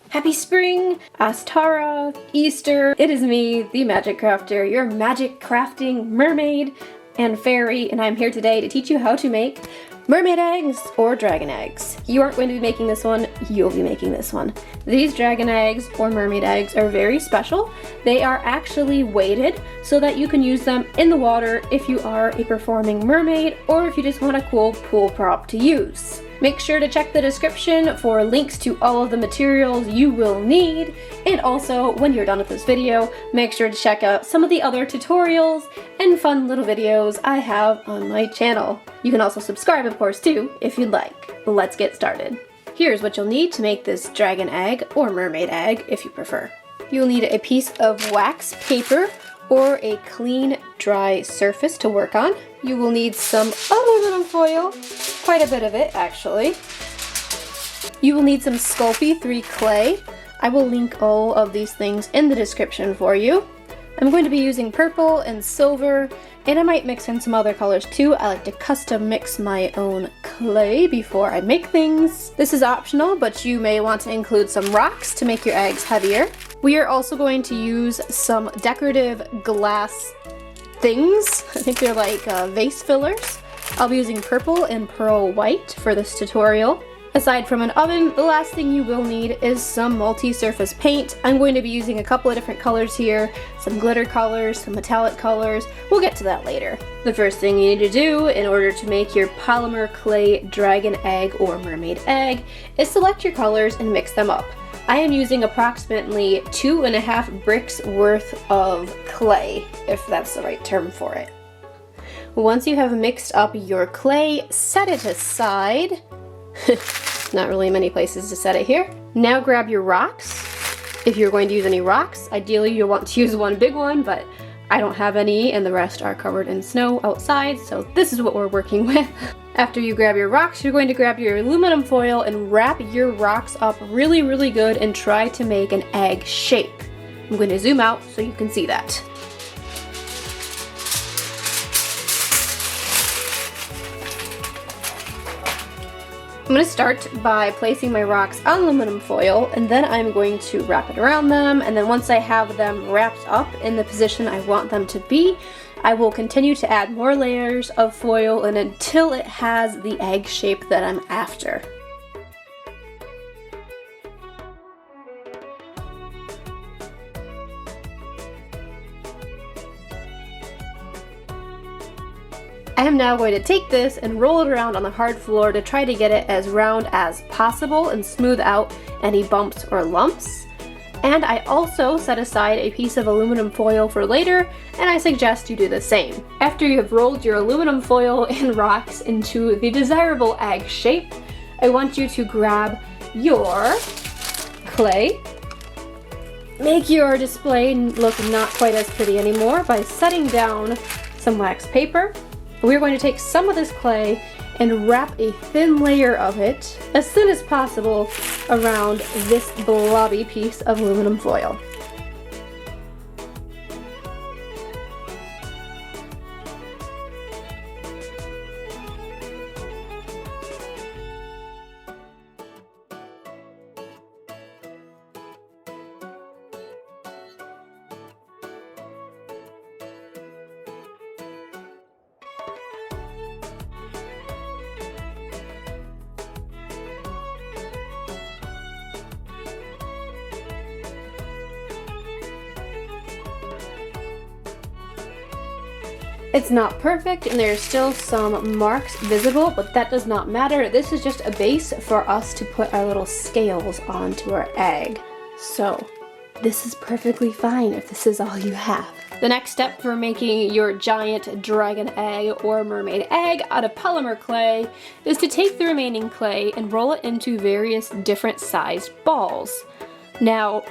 Happy spring, Astara, Easter. It is me, the Magic Crafter, your magic crafting mermaid and fairy, and I'm here today to teach you how to make mermaid eggs or dragon eggs. You aren't going to be making this one, you'll be making this one. These dragon eggs or mermaid eggs are very special. They are actually weighted so that you can use them in the water if you are a performing mermaid or if you just want a cool pool prop to use. Make sure to check the description for links to all of the materials you will need, and also when you're done with this video, make sure to check out some of the other tutorials and fun little videos I have on my channel. You can also subscribe, of course, too, if you'd like. Let's get started. Here's what you'll need to make this dragon egg, or mermaid egg, if you prefer. You'll need a piece of wax paper or a clean, dry surface to work on. You will need some aluminum foil, quite a bit of it actually. You will need some Sculpey 3 clay. I will link all of these things in the description for you. I'm going to be using purple and silver, and I might mix in some other colors too. I like to custom mix my own clay before I make things. This is optional, but you may want to include some rocks to make your eggs heavier. We are also going to use some decorative glass things. I think they're like vase fillers. I'll be using purple and pearl white for this tutorial. Aside from an oven, the last thing you will need is some multi-surface paint. I'm going to be using a couple of different colors here, some glitter colors, some metallic colors. We'll get to that later. The first thing you need to do in order to make your polymer clay dragon egg or mermaid egg is select your colors and mix them up. I am using approximately 2.5 bricks worth of clay, if that's the right term for it. Once you have mixed up your clay, set it aside. Not really many places to set it here. Now grab your rocks. If you're going to use any rocks, ideally you'll want to use one big one, but I don't have any and the rest are covered in snow outside, so this is what we're working with. After you grab your rocks, you're going to grab your aluminum foil and wrap your rocks up really, really good and try to make an egg shape. I'm going to zoom out so you can see that. I'm going to start by placing my rocks on aluminum foil, and then I'm going to wrap it around them, and then once I have them wrapped up in the position I want them to be, I will continue to add more layers of foil and until it has the egg shape that I'm after. I am now going to take this and roll it around on the hard floor to try to get it as round as possible and smooth out any bumps or lumps. And I also set aside a piece of aluminum foil for later, and I suggest you do the same. After you have rolled your aluminum foil and rocks into the desirable egg shape, I want you to grab your clay. Make your display look not quite as pretty anymore by setting down some wax paper. We're going to take some of this clay and wrap a thin layer of it, as thin as possible, around this blobby piece of aluminum foil. It's not perfect and there's still some marks visible, but that does not matter. This is just a base for us to put our little scales onto our egg. So this is perfectly fine if this is all you have. The next step for making your giant dragon egg or mermaid egg out of polymer clay is to take the remaining clay and roll it into various different sized balls. Now,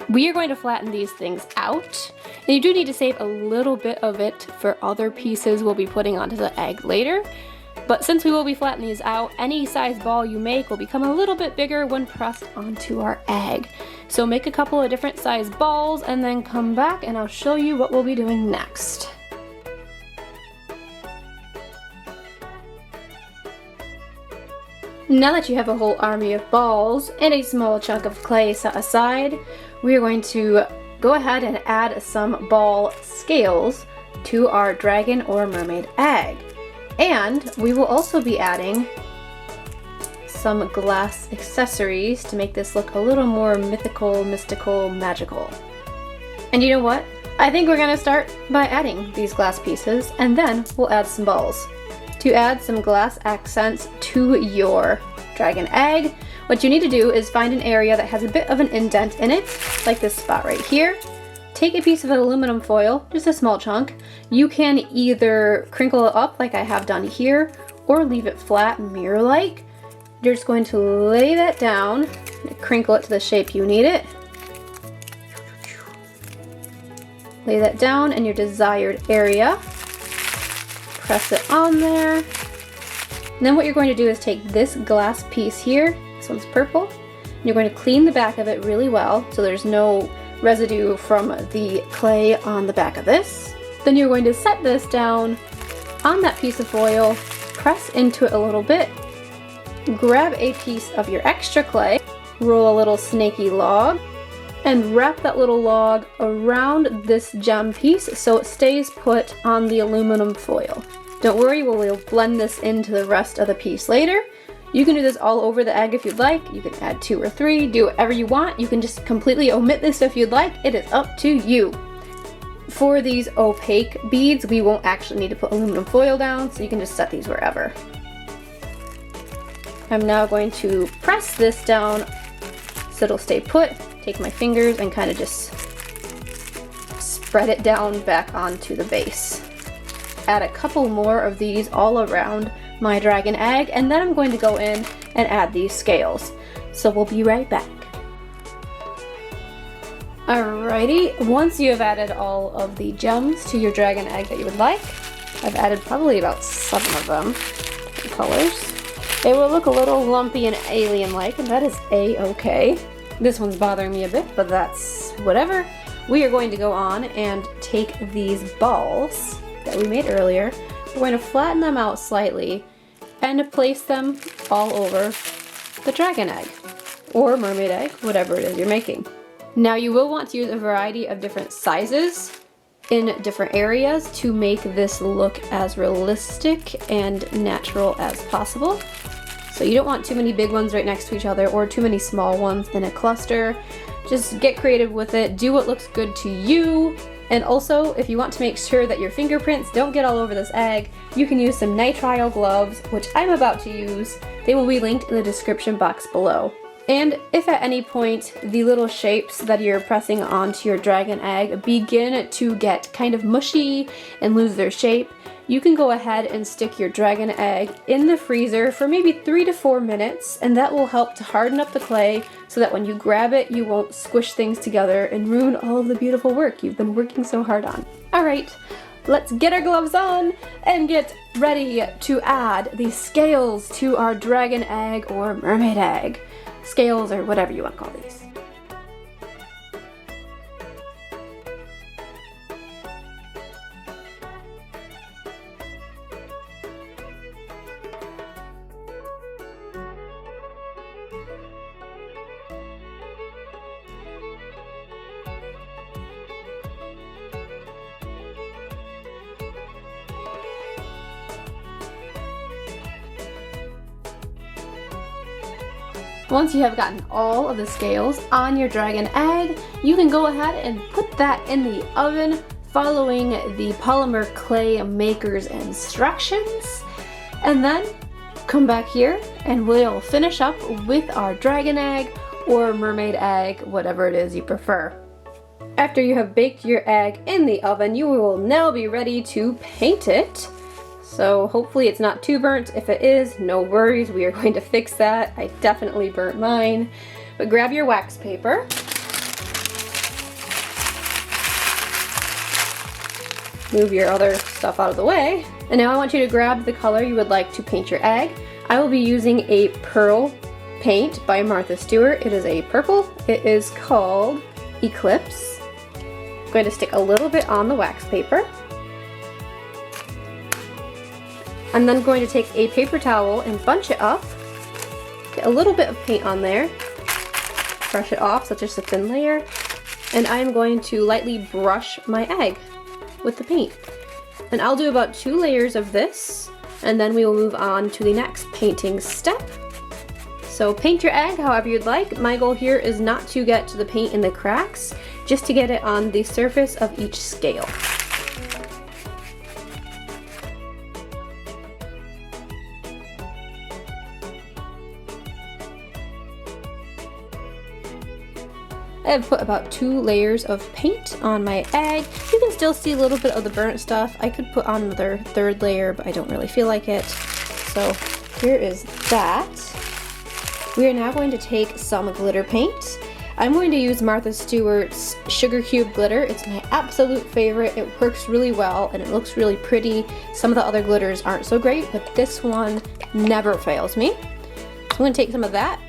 we are going to flatten these things out, and you do need to save a little bit of it for other pieces we'll be putting onto the egg later. But since we will be flattening these out, any size ball you make will become a little bit bigger when pressed onto our egg. So make a couple of different size balls and then come back and I'll show you what we'll be doing next. Now that you have a whole army of balls and a small chunk of clay set aside, we are going to go ahead and add some ball scales to our dragon or mermaid egg. And we will also be adding some glass accessories to make this look a little more mythical, mystical, magical. And you know what? I think we're gonna start by adding these glass pieces, and then we'll add some balls. To add some glass accents to your dragon egg, what you need to do is find an area that has a bit of an indent in it, like this spot right here. Take a piece of aluminum foil, just a small chunk. You can either crinkle it up like I have done here, or leave it flat mirror-like. You're just going to lay that down, crinkle it to the shape you need it. Lay that down in your desired area. Press it on there. And then what you're going to do is take this glass piece here, this one's purple, and you're going to clean the back of it really well so there's no residue from the clay on the back of this. Then you're going to set this down on that piece of foil, press into it a little bit, grab a piece of your extra clay, roll a little snaky log, and wrap that little log around this gem piece so it stays put on the aluminum foil. Don't worry, we'll blend this into the rest of the piece later. You can do this all over the egg if you'd like. You can add 2 or 3, do whatever you want. You can just completely omit this if you'd like. It is up to you. For these opaque beads, we won't actually need to put aluminum foil down, so you can just set these wherever. I'm now going to press this down so it'll stay put. Take my fingers and kind of just spread it down back onto the base. Add a couple more of these all around my dragon egg, and then I'm going to go in and add these scales. So we'll be right back. Alrighty, once you have added all of the gems to your dragon egg that you would like, I've added probably about 7 of them, different colors. It will look a little lumpy and alien-like, and that is a-okay. This one's bothering me a bit, but that's whatever. We are going to go on and take these balls that we made earlier. We're going to flatten them out slightly and place them all over the dragon egg or mermaid egg, whatever it is you're making. Now you will want to use a variety of different sizes in different areas to make this look as realistic and natural as possible. So you don't want too many big ones right next to each other or too many small ones in a cluster. Just get creative with it, do what looks good to you. And also, if you want to make sure that your fingerprints don't get all over this egg, you can use some nitrile gloves, which I'm about to use. They will be linked in the description box below. And if at any point the little shapes that you're pressing onto your dragon egg begin to get kind of mushy and lose their shape, you can go ahead and stick your dragon egg in the freezer for maybe 3 to 4 minutes, and that will help to harden up the clay so that when you grab it, you won't squish things together and ruin all of the beautiful work you've been working so hard on. Alright, let's get our gloves on and get ready to add these scales to our dragon egg or mermaid egg. Scales or whatever you want to call these. Once you have gotten all of the scales on your dragon egg, you can go ahead and put that in the oven following the Polymer clay maker's instructions. And then come back here and we'll finish up with our dragon egg or mermaid egg, whatever it is you prefer. After you have baked your egg in the oven, you will now be ready to paint it. So hopefully it's not too burnt. If it is, no worries, we are going to fix that. I definitely burnt mine. But grab your wax paper. Move your other stuff out of the way. And now I want you to grab the color you would like to paint your egg. I will be using a pearl paint by Martha Stewart. It is a purple. It is called Eclipse. I'm going to stick a little bit on the wax paper. I'm then going to take a paper towel and bunch it up Get a little bit of paint on there. Brush it off so it's just a thin layer. And I'm going to lightly brush my egg with the paint. And I'll do about 2 layers of this, and then we will move on to the next painting step. So paint your egg however you'd like. My goal here is not to get to the paint in the cracks, just to get it on the surface of each scale. I have put about 2 layers of paint on my egg. You can still see a little bit of the burnt stuff. I could put on another 3rd layer, but I don't really feel like it. So here is that. We are now going to take some glitter paint. I'm going to use Martha Stewart's Sugar Cube glitter. It's my absolute favorite. It works really well and it looks really pretty. Some of the other glitters aren't so great, but this one never fails me. So I'm going to take some of that.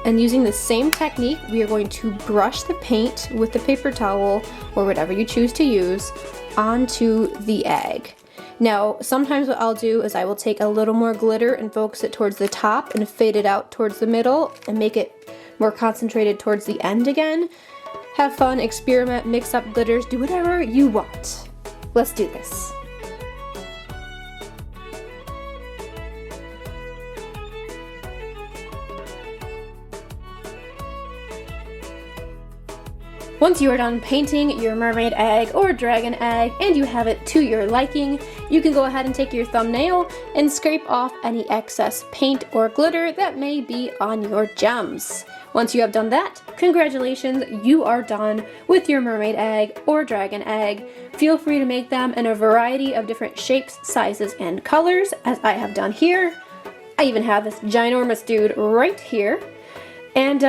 And using the same technique, we are going to brush the paint with the paper towel, or whatever you choose to use, onto the egg. Now, sometimes what I'll do is I will take a little more glitter and focus it towards the top and fade it out towards the middle and make it more concentrated towards the end again. Have fun, experiment, mix up glitters, do whatever you want. Let's do this. Once you are done painting your mermaid egg or dragon egg and you have it to your liking, you can go ahead and take your thumbnail and scrape off any excess paint or glitter that may be on your gems. Once you have done that, congratulations, you are done with your mermaid egg or dragon egg. Feel free to make them in a variety of different shapes, sizes, and colors, as I have done here. I even have this ginormous dude right here. And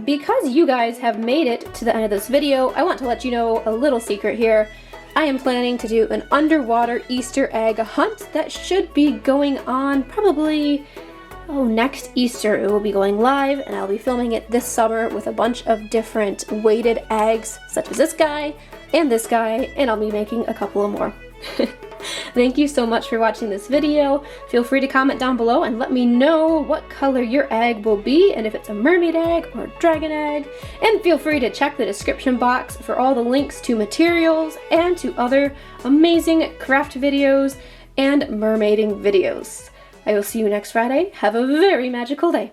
because you guys have made it to the end of this video, I want to let you know a little secret here. I am planning to do an underwater Easter egg hunt that should be going on probably, next Easter. It will be going live and I'll be filming it this summer with a bunch of different weighted eggs, such as this guy, and I'll be making a couple of more. Thank you so much for watching this video. Feel free to comment down below and let me know what color your egg will be and if it's a mermaid egg or a dragon egg. And feel free to check the description box for all the links to materials and to other amazing craft videos and mermaiding videos. I will see you next Friday. Have a very magical day.